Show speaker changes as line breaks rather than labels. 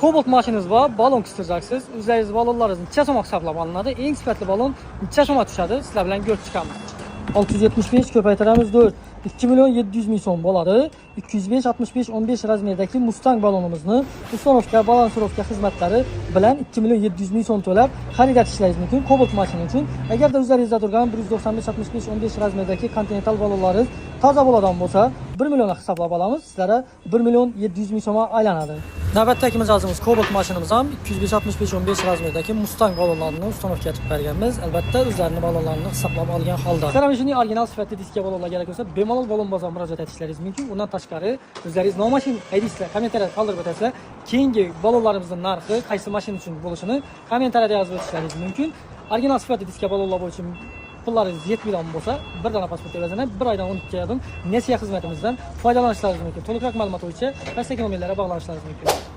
Cobalt mashinamiz bor, balon qistirjaksiz. O'zlaringiz balonlaringizni necha so'mga hisoblab olinadi? Eng sifatli balon necha so'mga tushadi? Sizlar bilan ko'rib chiqamiz. 675 ko'paytiramiz 4. 2 million 700 ming so'm bo'ladi. 205 65 15 razmerdagi Mustang balonimizni ustonovka, balansirovka xizmatlari bilan 2 million 700 ming so'm to'lab xarid etishlaringiz mumkin Cobalt mashina uchun. Agarda o'zlaringizda turgan 195 65 15 razmerdagi Continental balonlaringiz toza bo'ladigan bo'lsa, 1 million hisoblab olamiz. Sizlarga 1 million 700 ming so'mga aylanadi. Navbatdagi mijozimiz Cobalt mashinamiz ham 205 65 15 razmerdagi Mustang balonlarini ustonovka etib berganmiz. Albatta o'zlarining balonlarini hisoblab olgan holda. Sizlarga shunday original sifatli diska balonlar kerak bo'lsa, bemalol balon bozoriga murojaat etishlaringiz mumkin. Undan tashqari, o'zlaringiz nomashina haydisizlar, kommentariyada qoldirib o'tasizlar. Keyingi balonlarimizning narxi qaysi mashina uchun bo'lishini kommentariyada yozib o'tishlaringiz mumkin. Original sifatli diska balonlar bo'yicha pullaringiz yetmaydigan bo'lsa, bir dona pasport evaziga bir oydan 12 oydan nesiya xizmatimizdan foydalanishlaringiz mumkin. To'liqroq ma'lumot bo'yicha Instagram nomerlariga bog'lanishlaringiz mumkin.